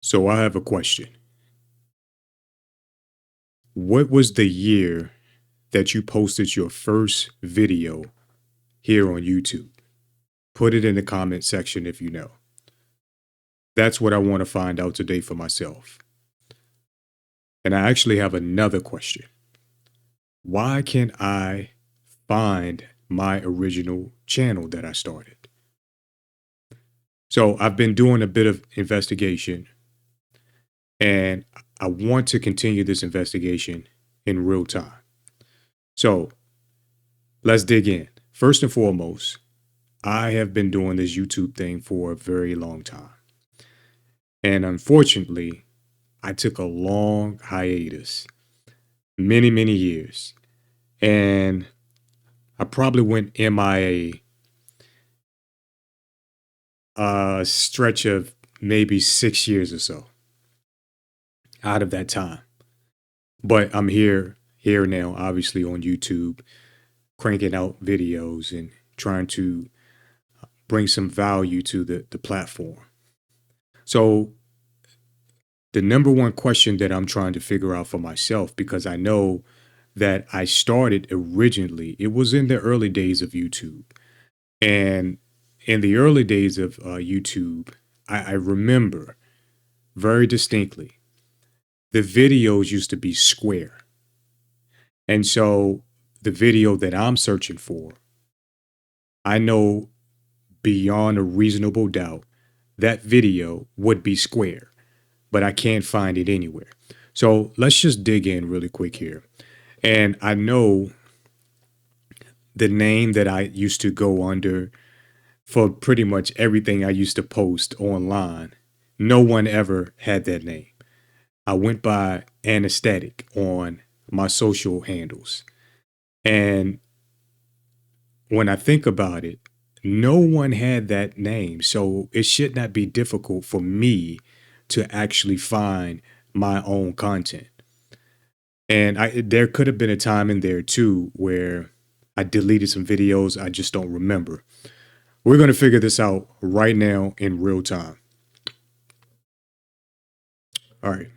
So I have a question. What was the year that you posted your first video here on YouTube? Put it in the comment section if you know. That's what I want to find out today for myself. And I actually have another question. Why can't I find my original channel that I started? So I've been doing a bit of investigation, and I want to continue this investigation in real time. So let's dig in. First and foremost, I have been doing this YouTube thing for a very long time. And unfortunately, I took a long hiatus, many, many years. And I probably went MIA a stretch of maybe 6 years or so out of that time. But I'm here now, obviously on YouTube, cranking out videos and trying to bring some value to the platform. So the number one question that I'm trying to figure out for myself, because I know that I started originally, it was in the early days of YouTube. And in the early days of YouTube, I remember very distinctly, the videos used to be square. And so the video that I'm searching for, I know beyond a reasonable doubt that video would be square, but I can't find it anywhere. So let's just dig in really quick here. And I know the name that I used to go under for pretty much everything I used to post online. No one ever had that name. I went by Anesthetic on my social handles. And when I think about it, no one had that name. So it should not be difficult for me to actually find my own content. And there could have been a time in there too where I deleted some videos I just don't remember. We're going to figure this out right now in real time. All right.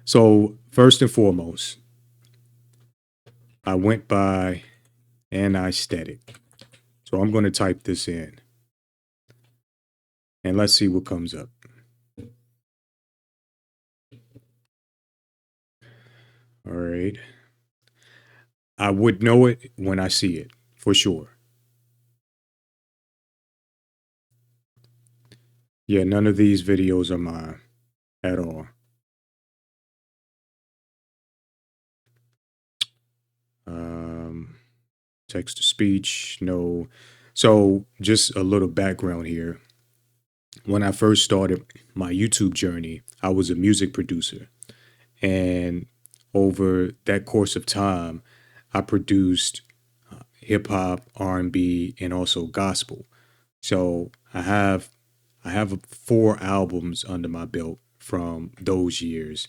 So first and foremost, I went by anesthetic. So I'm going to type this in and let's see what comes up. All right. I would know it when I see it for sure. Yeah, none of these videos are mine at all. Text to speech, no. So just a little background here. When I first started my YouTube journey, I was a music producer. And over that course of time, I produced hip hop, R&B, and also gospel. So I have 4 albums under my belt from those years.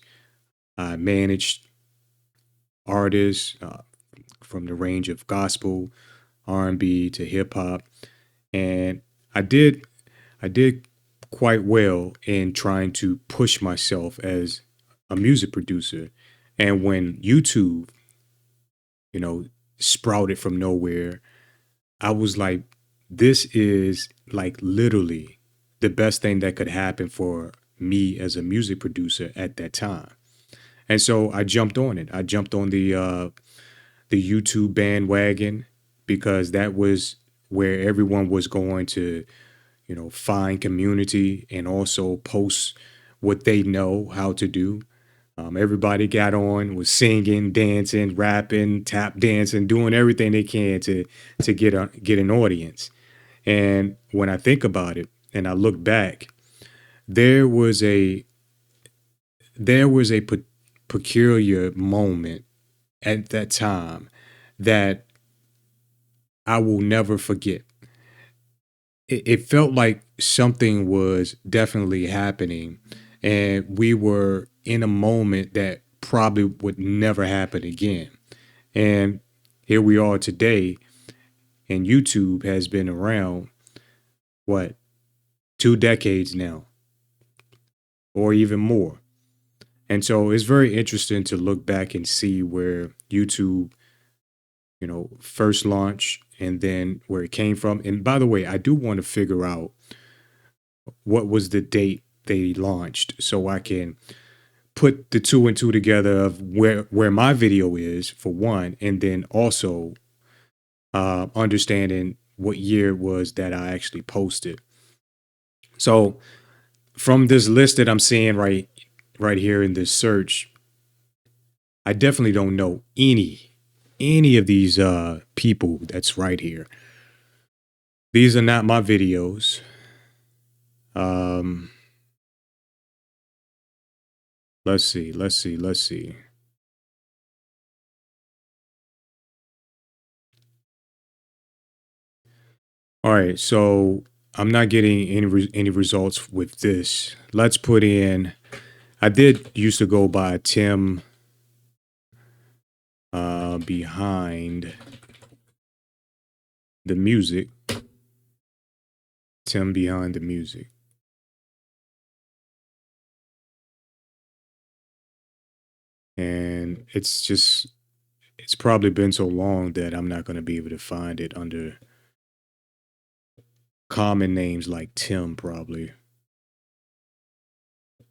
I managed artists from the range of gospel, R&B to hip hop, and I did quite well in trying to push myself as a music producer. And when YouTube, sprouted from nowhere, I was like, this is like literally the best thing that could happen for me as a music producer at that time. And so I jumped on it. I jumped on the YouTube bandwagon because that was where everyone was going to, find community and also post what they know how to do. Everybody got on, was singing, dancing, rapping, tap dancing, doing everything they can to get an audience. And when I think about it and I look back, there was a peculiar moment at that time that I will never forget. It felt like something was definitely happening, and we were in a moment that probably would never happen again. And here we are today, and YouTube has been around, what, 2 decades now. or even more. And so it's very interesting to look back and see where YouTube, first launched and then where it came from. And by the way, I do want to figure out what was the date they launched so I can put the two and two together of where my video is for one, and then also understanding what year it was that I actually posted. So from this list that I'm seeing right here in this search, I definitely don't know any of these people that's right here. These are not my videos. Let's see. All right, so I'm not getting any results with this. Let's put in. I did used to go by Tim behind the music. Tim behind the music. And it's probably been so long that I'm not going to be able to find it under common names like Tim, probably.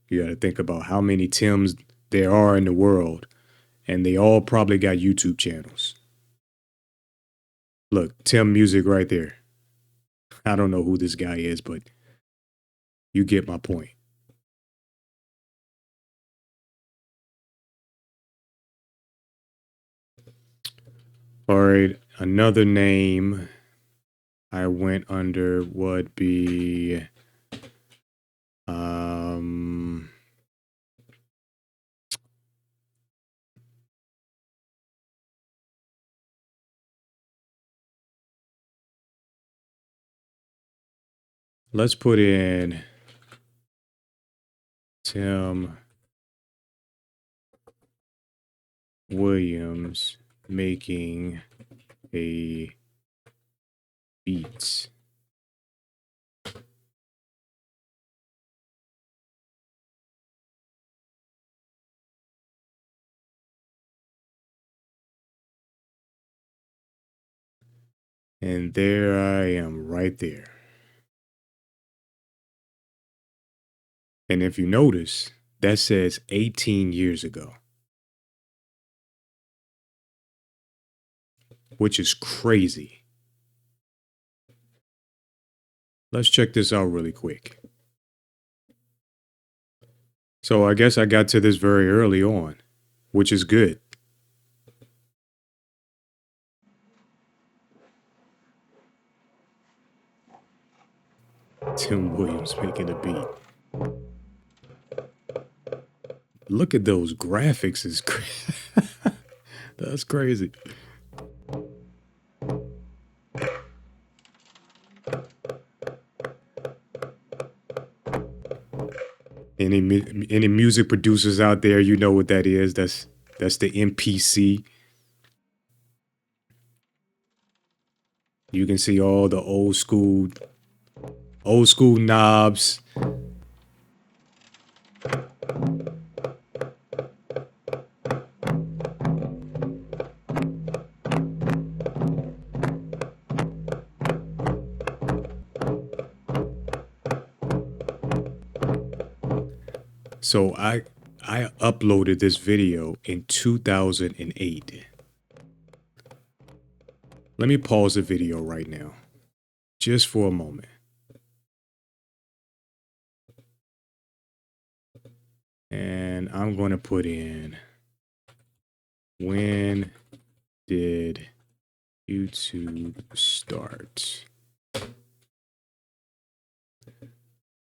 You got to think about how many Tims there are in the world, and they all probably got YouTube channels. Look, Tim Music right there. I don't know who this guy is, but you get my point. All right, another name I went under would be let's put in Tim Williams making a beat. And there I am right there. And if you notice, that says 18 years ago, which is crazy. Let's check this out really quick. So I guess I got to this very early on, which is good. Tim Williams making a beat. Look at those graphics. That's crazy. Any music producers out there, you know what that is. That's the MPC. You can see all the old school knobs. So I uploaded this video in 2008. Let me pause the video right now, just for a moment. And I'm going to put in, when did YouTube start?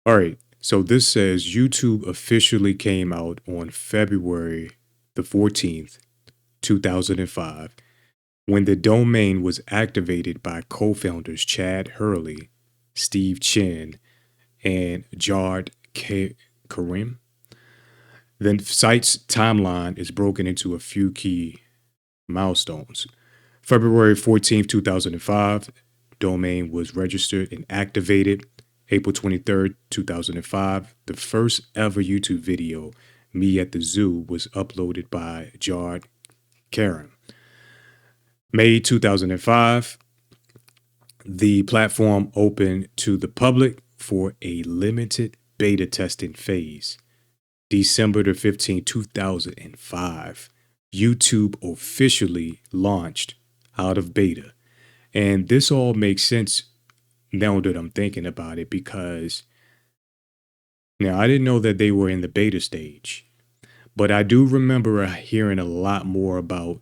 All right. So this says YouTube officially came out on February the 14th, 2005, when the domain was activated by co-founders Chad Hurley, Steve Chen, and 𝐂𝐑𝐍. The site's timeline is broken into a few key milestones. February 14th, 2005, domain was registered and activated. April 23rd, 2005, the first ever YouTube video, Me at the Zoo, was uploaded by 𝐂𝐎𝐑𝐑𝐍. May 2005, the platform opened to the public for a limited beta testing phase. December the 15th, 2005, YouTube officially launched out of beta. And this all makes sense now that I'm thinking about it, because now I didn't know that they were in the beta stage, but I do remember hearing a lot more about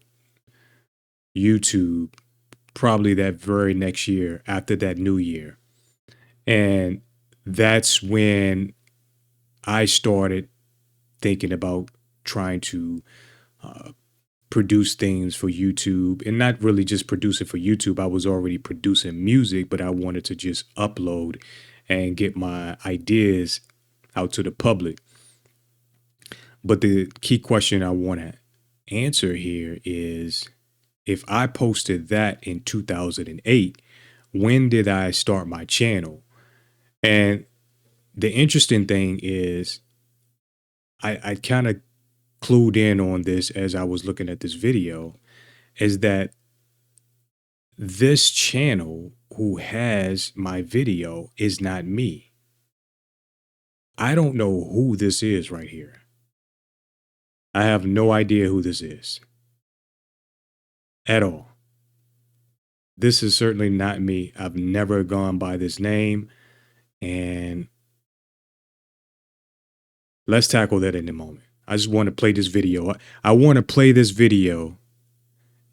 YouTube probably that very next year after that new year. And that's when I started thinking about trying to produce things for YouTube, and not really just produce it for YouTube. I was already producing music, but I wanted to just upload and get my ideas out to the public. But the key question I want to answer here is, if I posted that in 2008, when did I start my channel? And the interesting thing is, I kind of clued in on this as I was looking at this video, is that this channel who has my video is not me. I don't know who this is right here. I have no idea who this is at all. This is certainly not me. I've never gone by this name, and let's tackle that in a moment. I just want to play this video. I want to play this video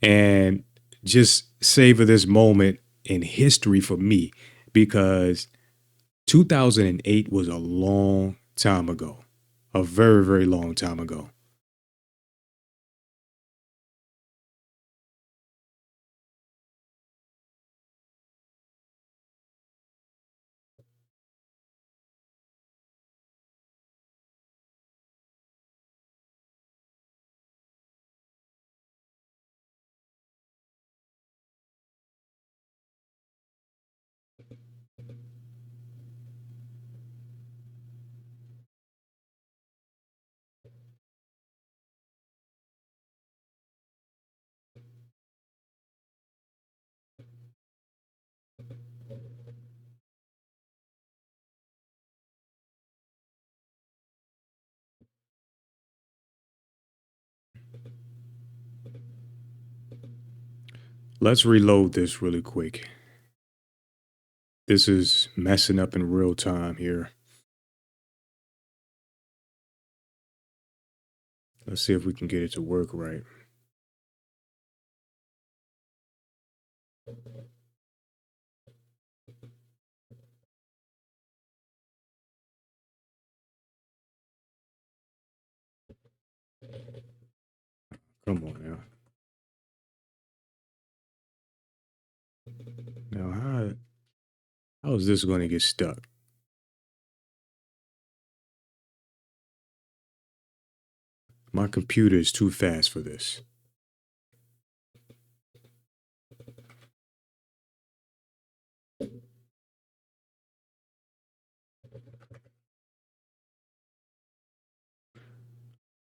and just savor this moment in history for me, because 2008 was a long time ago, a very, very long time ago. Let's reload this really quick. This is messing up in real time here. Let's see if we can get it to work right. Come on now. Now, how is this going to get stuck? My computer is too fast for this.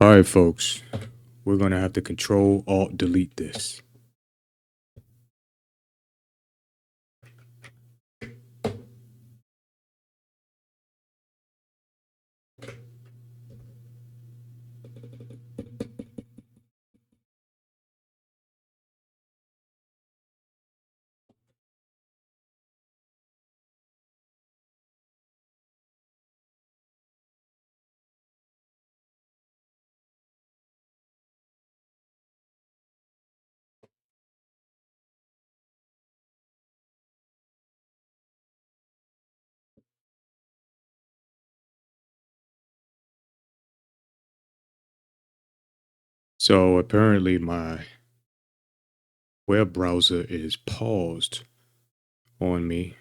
All right, folks, we're going to have to Control-Alt-Delete this. So apparently my web browser is paused on me.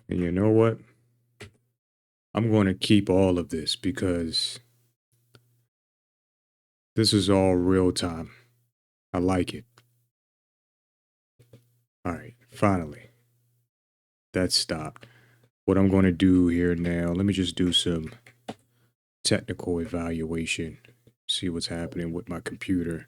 And you know what? I'm going to keep all of this because this is all real time. I like it. All right, finally, that stopped. What I'm going to do here now, let me just do some technical evaluation, see what's happening with my computer.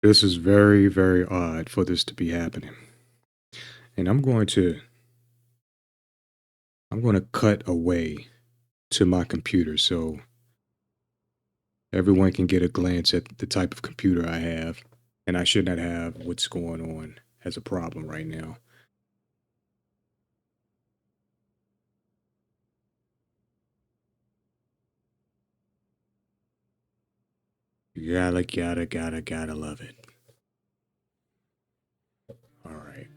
This is very, very odd for this to be happening. And I'm going to cut away to my computer so everyone can get a glance at the type of computer I have. And I should not have what's going on as a problem right now. You gotta love it. All right.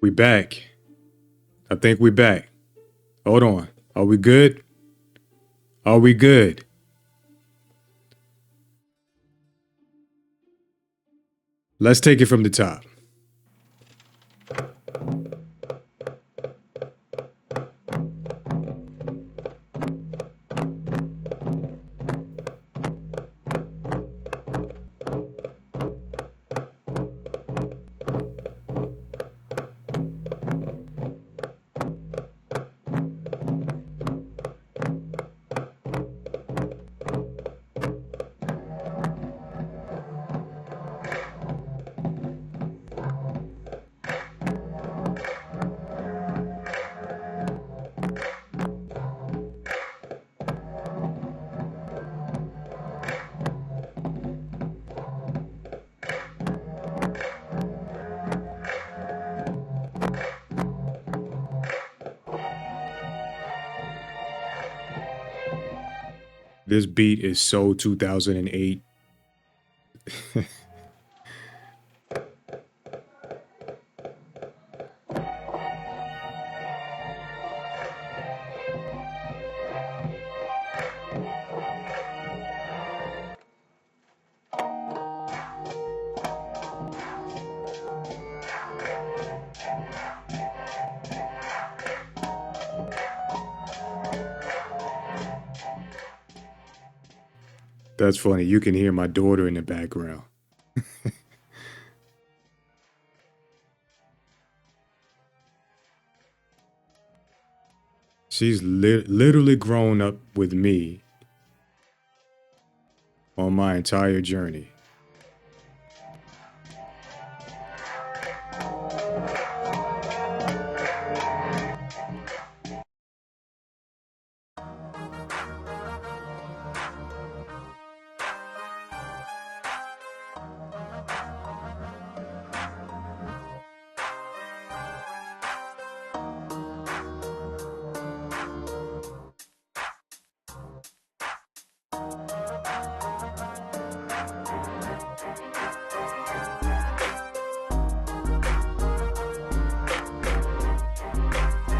We back. I think we back. Hold on. Are we good? Are we good? Let's take it from the top. This beat is so 2008. That's funny. You can hear my daughter in the background. She's literally grown up with me on my entire journey.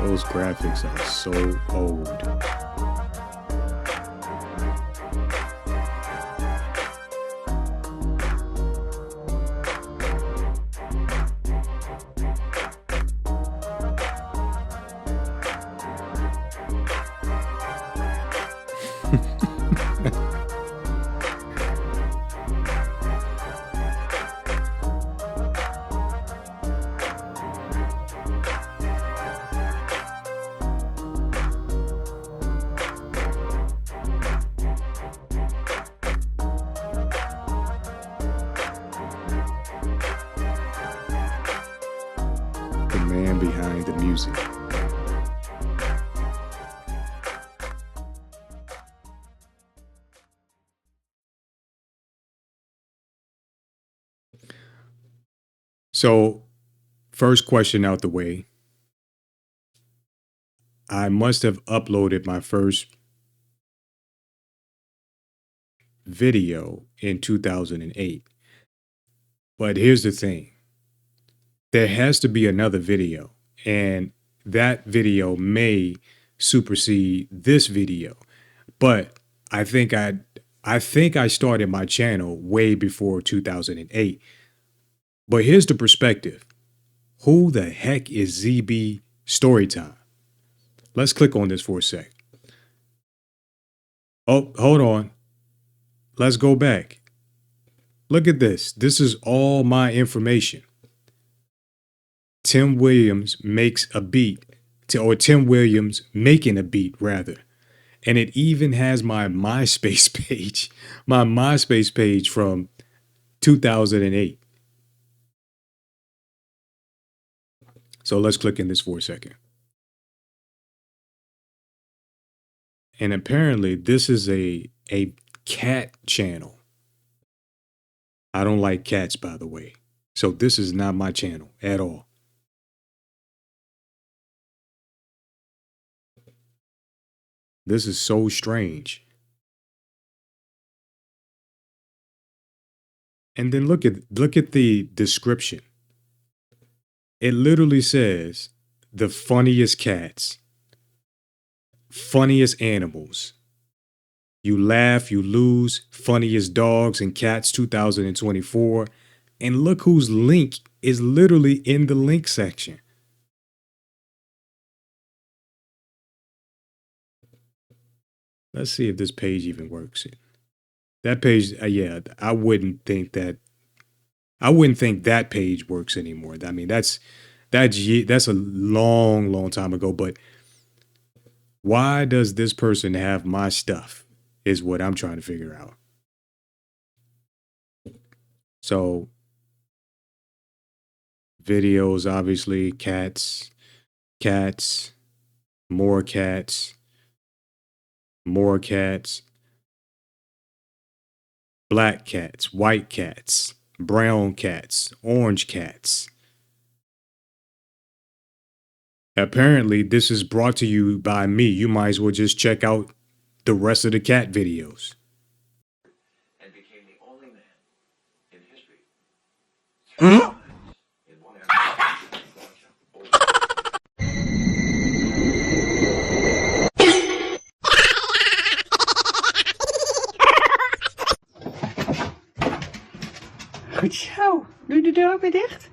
Those graphics are so old. The man behind the music. So, first question out the way. I must have uploaded my first video in 2008. But here's the thing. There has to be another video, and that video may supersede this video. But I think I started my channel way before 2008. But here's the perspective. Who the heck is ZB Storytime? Let's click on this for a sec. Oh, hold on. Let's go back. Look at this. This is all my information. Tim Williams makes a beat, or Tim Williams making a beat rather. And it even has my MySpace page from 2008. So let's click in this for a second. And apparently this is a cat channel. I don't like cats, by the way. So this is not my channel at all. This is so strange. And then look at the description. It literally says the funniest cats, funniest animals. You laugh, you lose, funniest dogs and cats 2024. And look whose link is literally in the link section. Let's see if this page even works. That page, yeah, I wouldn't think that page works anymore. I mean, that's a long time ago. But why does this person have my stuff is what I'm trying to figure out. So videos, obviously, cats, more cats, black cats, white cats, brown cats, orange cats. Apparently, this is brought to you by me. You might as well just check out the rest of the cat videos. And became the only man in history. In one Goed zo. Doe de deur ook weer dicht?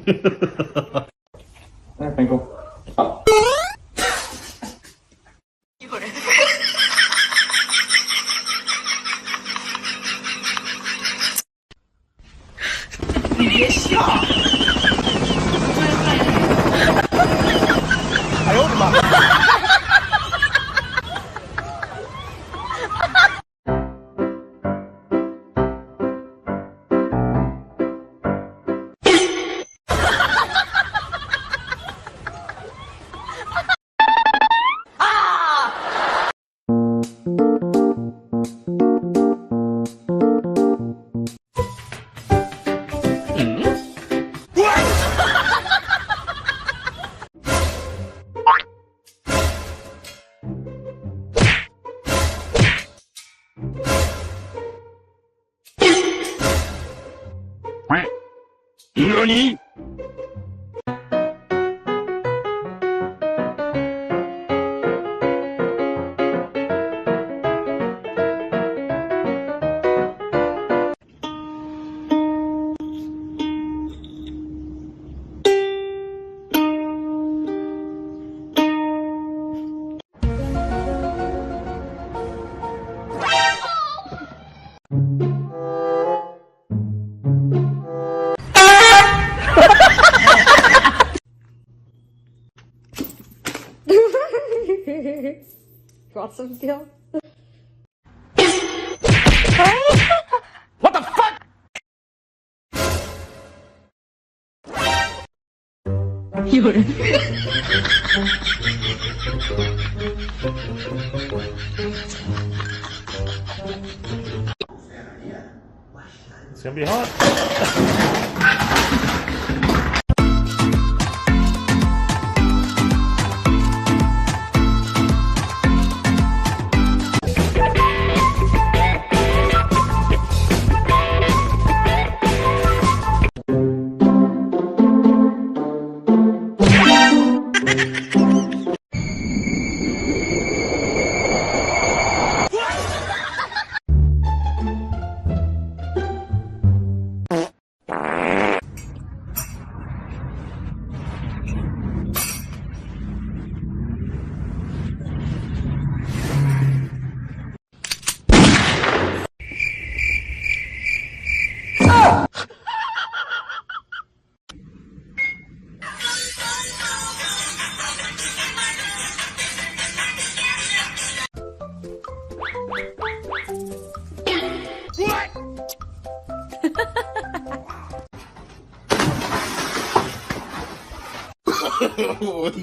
There, Pinkle. Up. NANI?! Wat een beeld. What the fuck?! It's gonna be hot.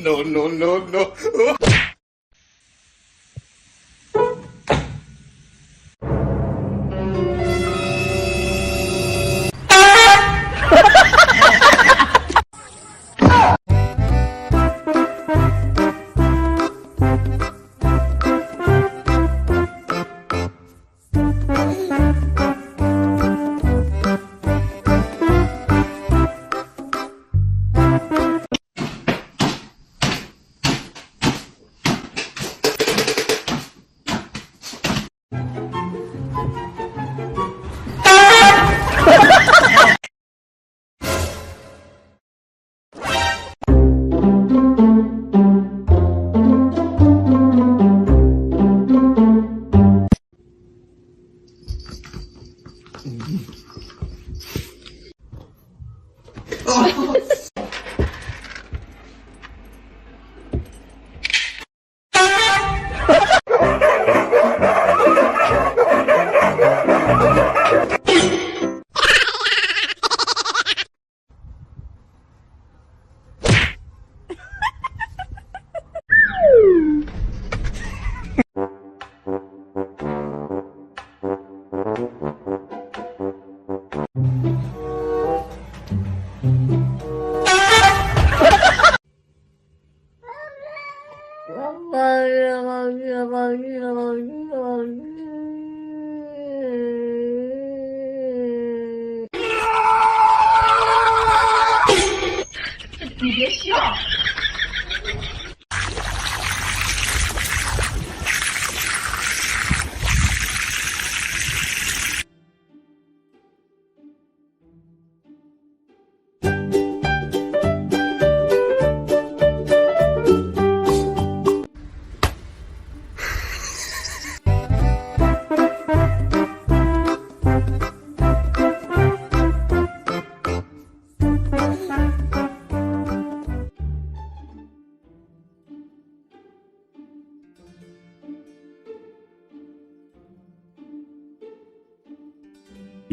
No, no, no, no.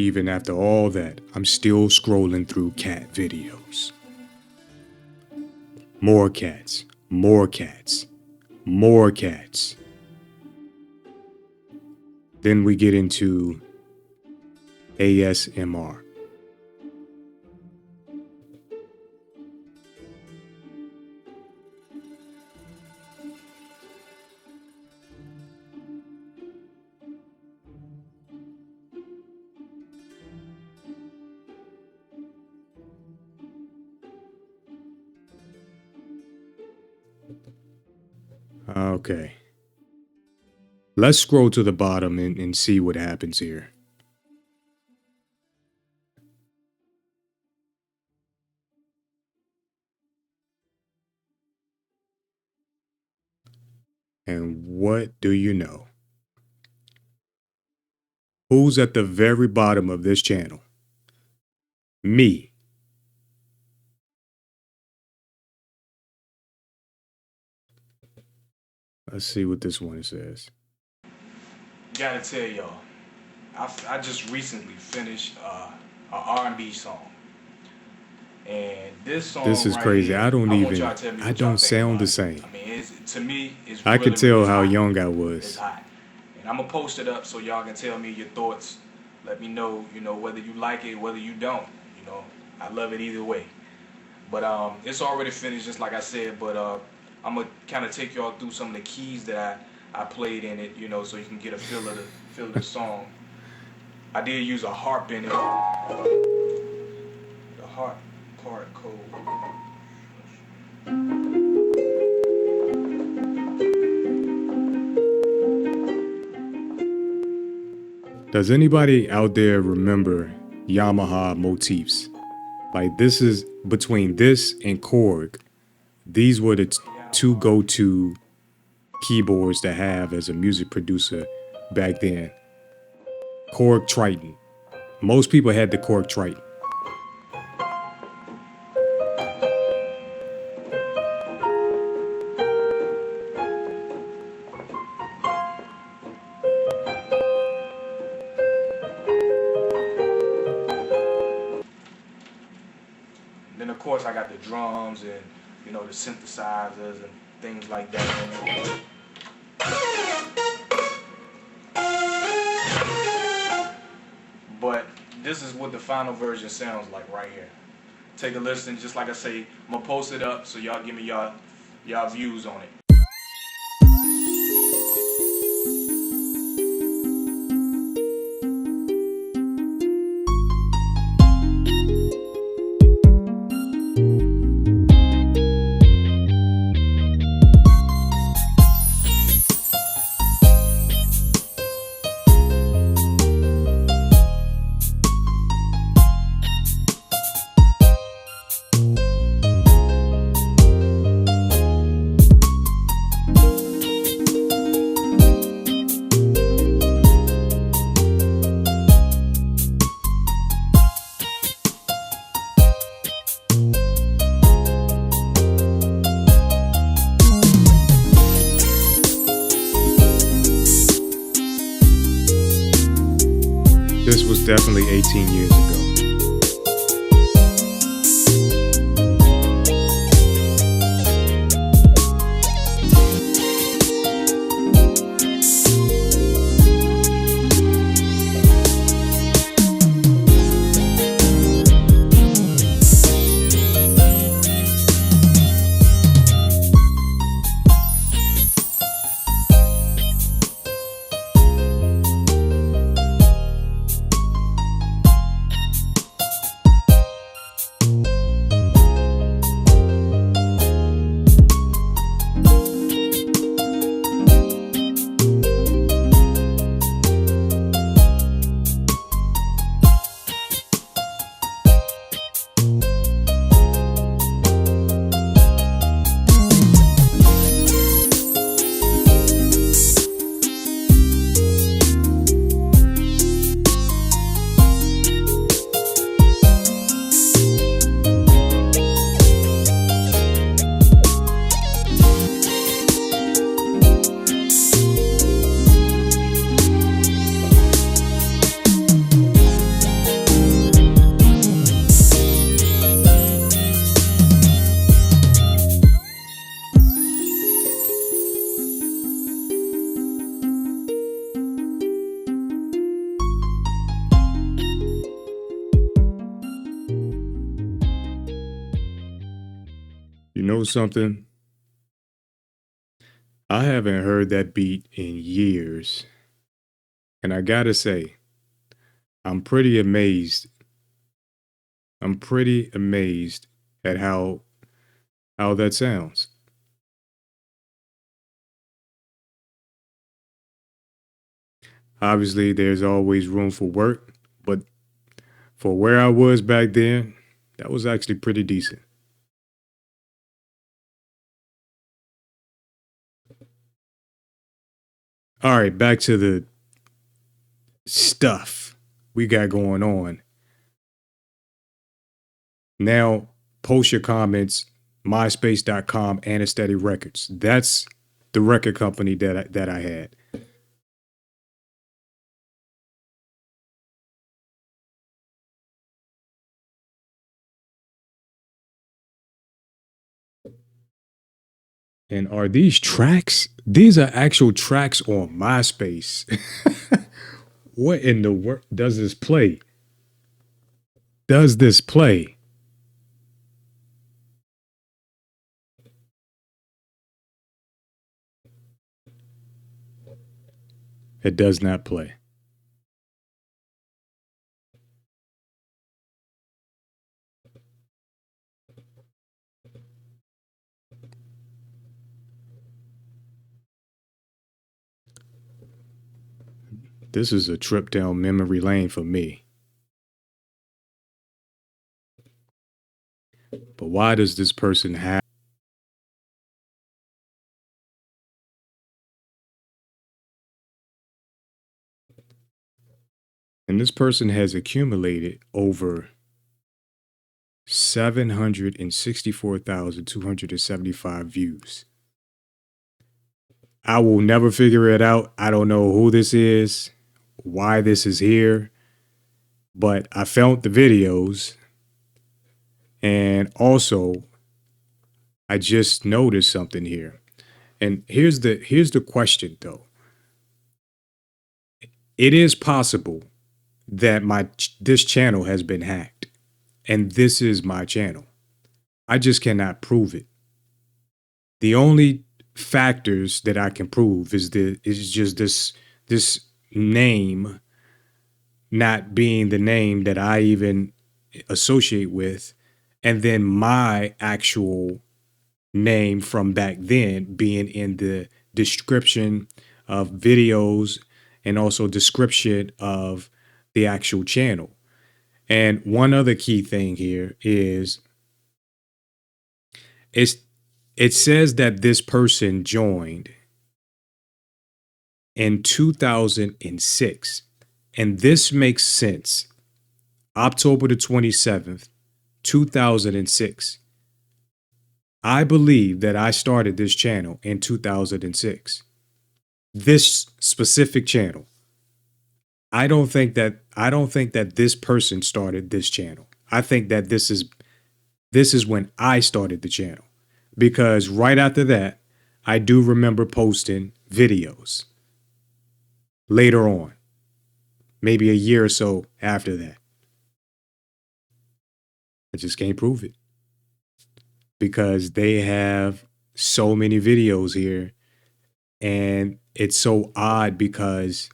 Even after all that, I'm still scrolling through cat videos. More cats, more cats, more cats. Then we get into ASMR. Okay. Let's scroll to the bottom and see what happens here. And what do you know? Who's at the very bottom of this channel? Me. Let's see what this one says. Gotta tell y'all, I just recently finished a R&B song, and this song. This is right crazy. here, I don't want even. y'all to tell me I what y'all don't think sound about the it. same. I mean, to me, it's I really, could tell really how hot. young I It's was. hot, and I'm gonna post it up so y'all can tell me your thoughts. Let me know, whether you like it, whether you don't. I love it either way. But it's already finished, just like I said. But I'm gonna kind of take y'all through some of the keys that I played in it, so you can get a feel of the song. I did use a harp in it. The harp part code. Does anybody out there remember Yamaha motifs? Like, this is between this and Korg. These were the two go-to keyboards to have as a music producer back then. Korg Triton. Most people had the Korg Triton. Then of course I got the drums and the synthesizers and things like that. But this is what the final version sounds like right here. Take a listen. Just like I say, I'm gonna post it up so y'all give me y'all views on it. This was definitely 18 years ago. know something? I haven't heard that beat in years. And I gotta say, I'm pretty amazed. I'm pretty amazed at how that sounds. Obviously, there's always room for work, but for where I was back then, that was actually pretty decent. All right, back to the stuff we got going on. Now, post your comments, myspace.com, Anesthetic Records. That's the record company that I had. And are these tracks? These are actual tracks on MySpace. What in the world does this play? Does this play? It does not play. This is a trip down memory lane for me. But why does this person have? And this person has accumulated over 764,275 views. I will never figure it out. I don't know who this is, why this is here, but I found the videos. And also, I just noticed something here. And here's the question though. It is possible that this channel has been hacked, and this is my channel. I just cannot prove it. The only factors that I can prove is just this name not being the name that I even associate with, and then my actual name from back then being in the description of videos and also description of the actual channel. And one other key thing here is it says that this person joined in 2006. And this makes sense. October the 27th, 2006. I believe that I started this channel in 2006. This specific channel. I don't think that this person started this channel. I think that this is when I started the channel. Because right after that, I do remember posting videos later on. Maybe a year or so after that. I just can't prove it. Because they have so many videos here. And it's so odd because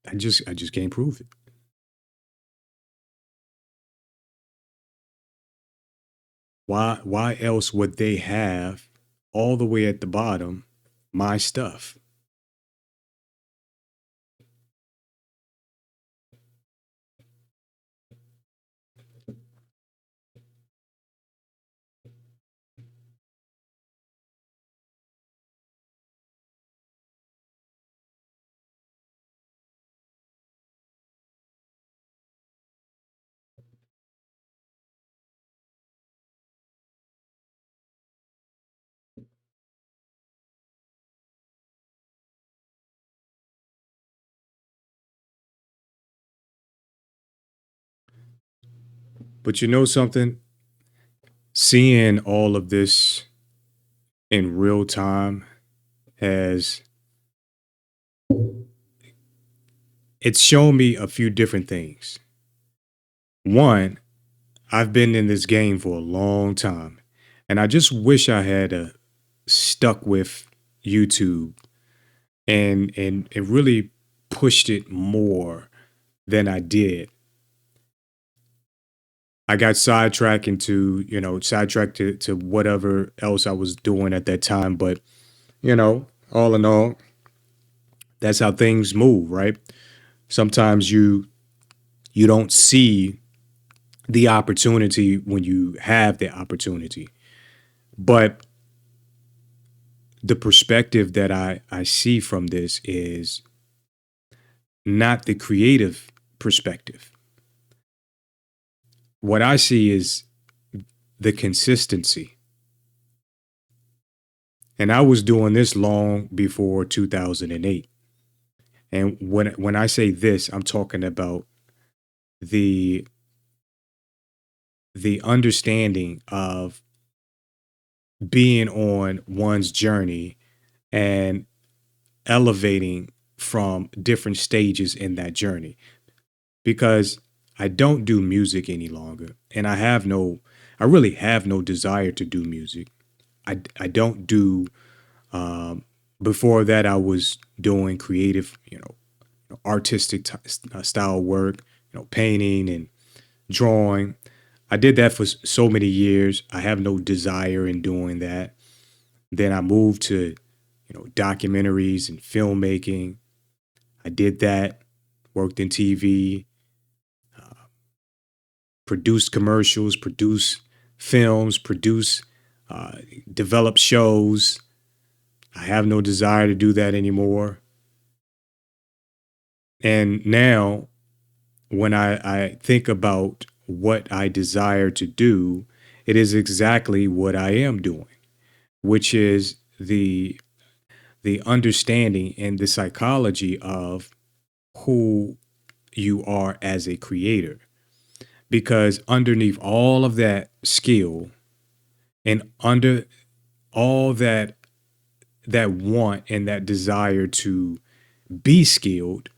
I just can't prove it. Why else would they have all the way at the bottom my stuff? But you know something? Seeing all of this in real time it's shown me a few different things. One, I've been in this game for a long time, and I just wish I had stuck with YouTube and it really pushed it more than I did. I got sidetracked to whatever else I was doing at that time. But, all in all, that's how things move, right? Sometimes you don't see the opportunity when you have the opportunity. But the perspective that I see from this is not the creative perspective. What I see is the consistency. And I was doing this long before 2008. And when I say this, I'm talking about the understanding of being on one's journey and elevating from different stages in that journey. Because I don't do music any longer, and I really have no desire to do music. I don't do. Before that, I was doing creative, artistic style work, painting and drawing. I did that for so many years. I have no desire in doing that. Then I moved to, documentaries and filmmaking. I did that, worked in TV, produced commercials, produced films, developed shows. I have no desire to do that anymore. And now, when I think about what I desire to do, it is exactly what I am doing, which is the understanding and the psychology of who you are as a creator. Because underneath all of that skill and under all that want and that desire to be skilled,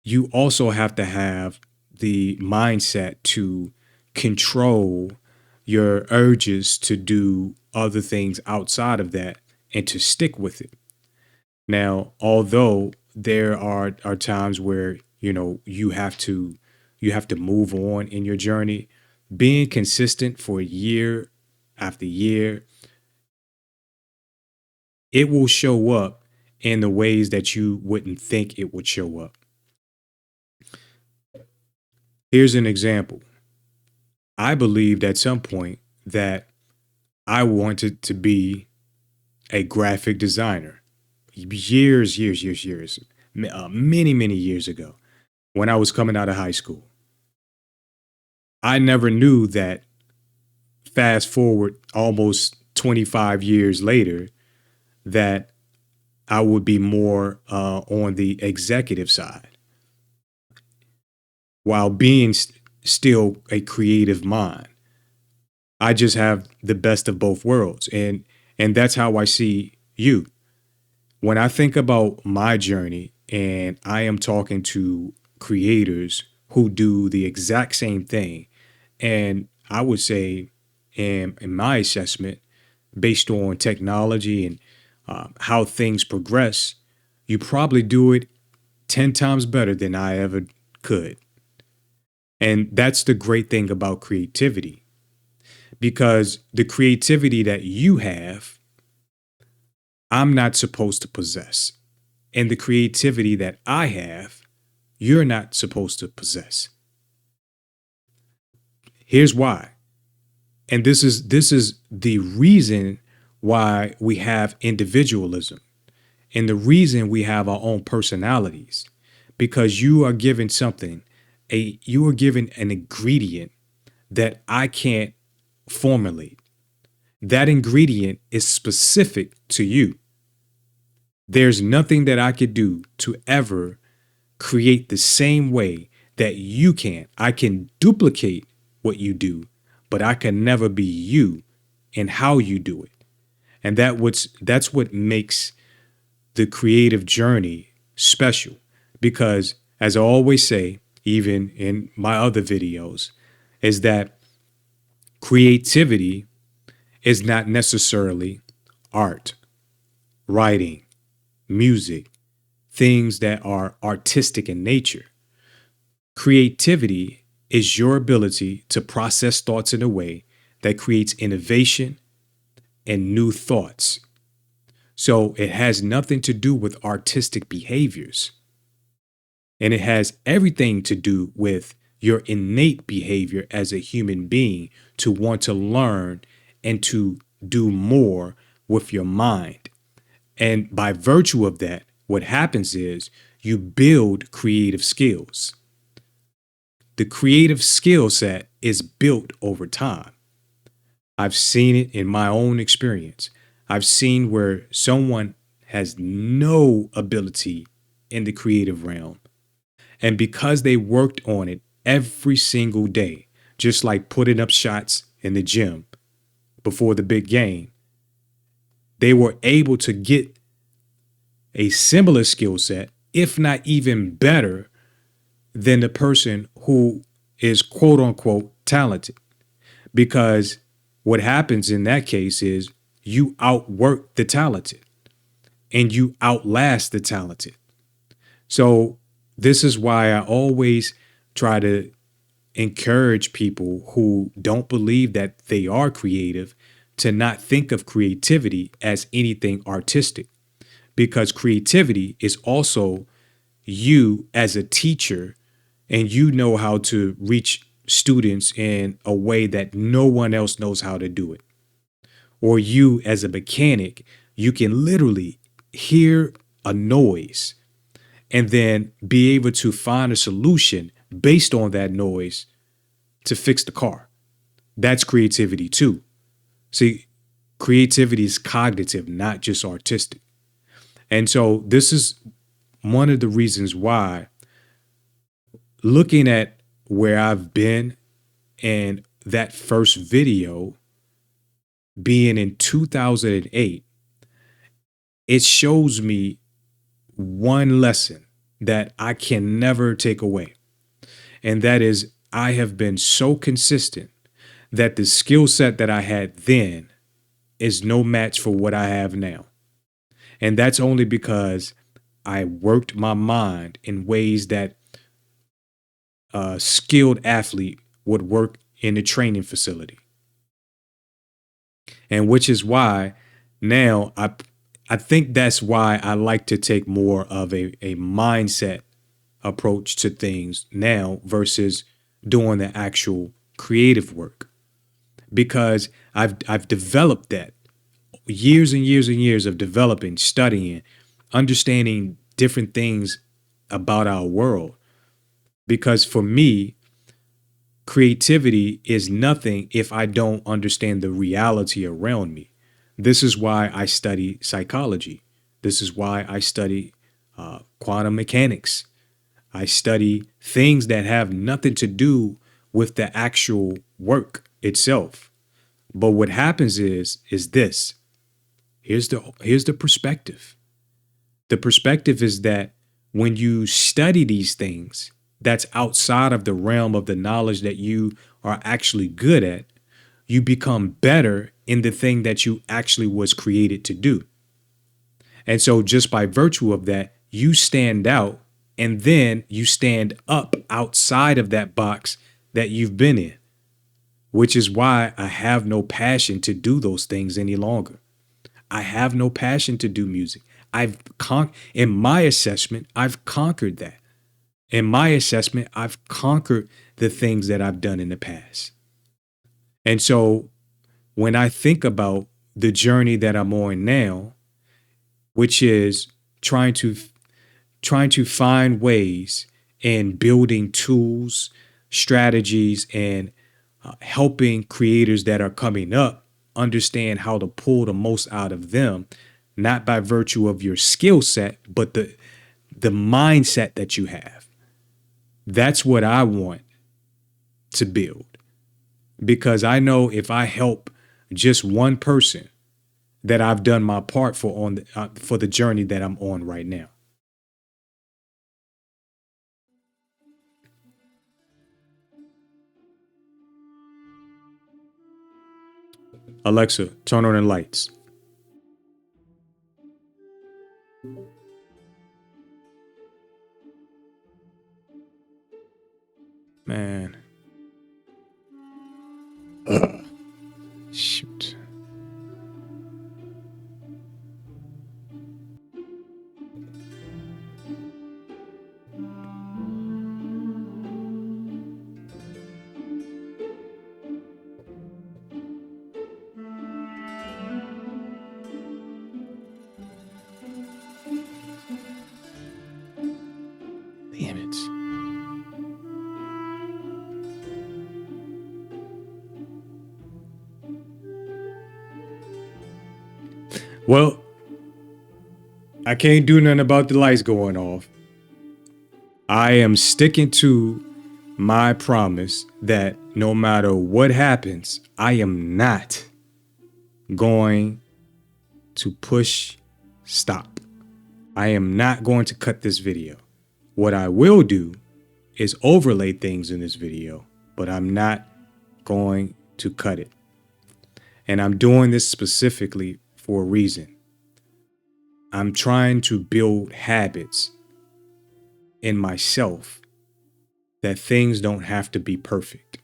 you also have to have the mindset to control your urges to do other things outside of that and to stick with it. Now, although there are times where, you have to move on in your journey, being consistent for year after year, it will show up in the ways that you wouldn't think it would show up. Here's an example. I believed at some point that I wanted to be a graphic designer years, many years ago when I was coming out of high school. I never knew that fast forward almost 25 years later that I would be more on the executive side while being still a creative mind. I just have the best of both worlds. And that's how I see you. When I think about my journey and I am talking to creators who do the exact same thing, and I would say in my assessment, based on technology and how things progress, you probably do it 10 times better than I ever could. And that's the great thing about creativity, because the creativity that you have, I'm not supposed to possess. And the creativity that I have, you're not supposed to possess. Here's why. And this is the reason why we have individualism and the reason we have our own personalities, because you are given you are given an ingredient that I can't formulate. That ingredient is specific to you. There's nothing that I could do to ever create the same way that you can. I can duplicate what you do, but I can never be you in how you do it. And that's what makes the creative journey special. Because as I always say, even in my other videos, is that creativity is not necessarily art, writing, music, things that are artistic in nature. Creativity is your ability to process thoughts in a way that creates innovation and new thoughts. So it has nothing to do with artistic behaviors. And it has everything to do with your innate behavior as a human being to want to learn and to do more with your mind. And by virtue of that, what happens is you build creative skills. The creative skill set is built over time. I've seen it in my own experience. I've seen where someone has no ability in the creative realm. And because they worked on it every single day, just like putting up shots in the gym before the big game, they were able to get a similar skill set, if not even better, than the person who is quote unquote talented. Because what happens in that case is you outwork the talented and you outlast the talented. So this is why I always try to encourage people who don't believe that they are creative to not think of creativity as anything artistic, because creativity is also you as a teacher, and you know how to reach students in a way that no one else knows how to do it. Or you as a mechanic, you can literally hear a noise and then be able to find a solution based on that noise to fix the car. That's creativity too. See, creativity is cognitive, not just artistic. And so this is one of the reasons why, looking at where I've been and that first video being in 2008, it shows me one lesson that I can never take away. And that is, I have been so consistent that the skill set that I had then is no match for what I have now. And that's only because I worked my mind in ways that a skilled athlete would work in a training facility. And which is why now I think that's why I like to take more of a mindset approach to things now versus doing the actual creative work. Because I've developed that years and years and years of developing, studying, understanding different things about our world. Because for me, creativity is nothing if I don't understand the reality around me. This is why I study psychology. This is why I study quantum mechanics. I study things that have nothing to do with the actual work itself. But what happens is this. Here's the perspective. The perspective is that when you study these things that's outside of the realm of the knowledge that you are actually good at, you become better in the thing that you actually was created to do. And so just by virtue of that, you stand out, and then you stand up outside of that box that you've been in, which is why I have no passion to do those things any longer. I have no passion to do music. In my assessment, I've conquered that. In my assessment, I've conquered the things that I've done in the past. And so when I think about the journey that I'm on now, which is trying to find ways in building tools, strategies, and helping creators that are coming up understand how to pull the most out of them, not by virtue of your skill set, but the mindset that you have. That's what I want to build, because I know if I help just one person, that I've done my part for the journey that I'm on right now. Alexa, turn on the lights. Man. Shoot. Damn it. Well, I can't do nothing about the lights going off. I am sticking to my promise that no matter what happens, I am not going to push stop. I am not going to cut this video. What I will do is overlay things in this video, but I'm not going to cut it. And I'm doing this specifically for a reason. I'm trying to build habits in myself that things don't have to be perfect.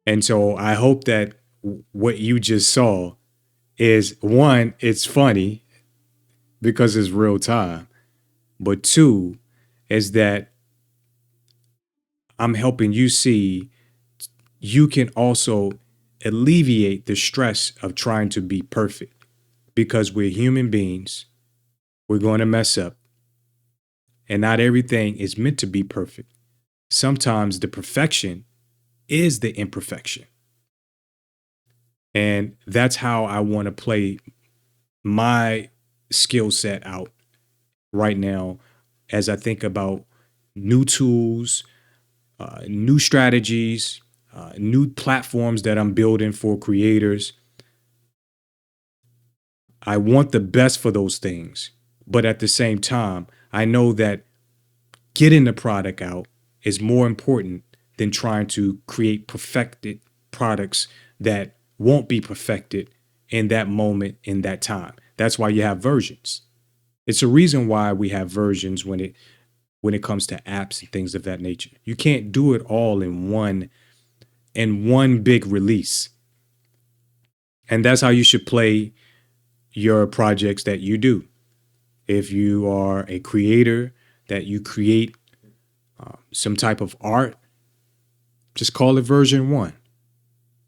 And so I hope that what you just saw is, one, it's funny because it's real time, but two, is that I'm helping you see you can also alleviate the stress of trying to be perfect, because we're human beings. We're going to mess up, and not everything is meant to be perfect. Sometimes the perfection is the imperfection. And that's how I want to play my skill set out right now as I think about new tools, new strategies, new platforms that I'm building for creators. I want the best for those things. But at the same time, I know that getting the product out is more important than trying to create perfected products that won't be perfected in that moment, in that time. That's why you have versions. It's a reason why we have versions when it comes to apps and things of that nature. You can't do it all in one big release. And that's how you should play your projects that you do. If you are a creator, that you create some type of art, just call it version 1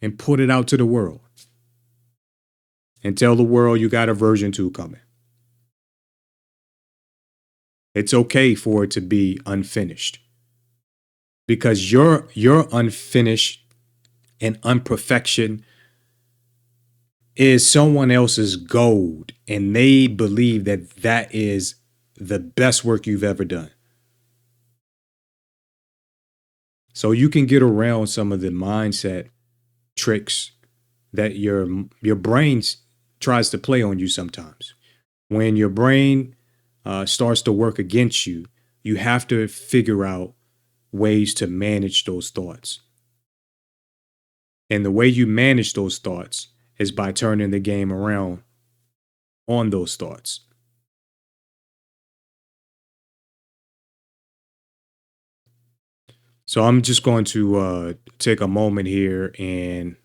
and put it out to the world. And tell the world you got a version 2 coming. It's okay for it to be unfinished, because your unfinished and imperfection is someone else's gold, and they believe that that is the best work you've ever done. So you can get around some of the mindset tricks that your brain tries to play on you sometimes. When your brain starts to work against you, you have to figure out ways to manage those thoughts. And the way you manage those thoughts is by turning the game around on those thoughts. So I'm just going to take a moment here, and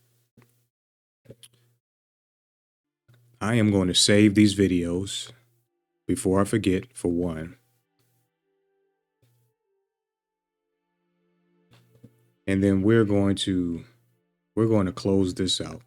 I am going to save these videos before I forget, for one. And then we're going to close this out.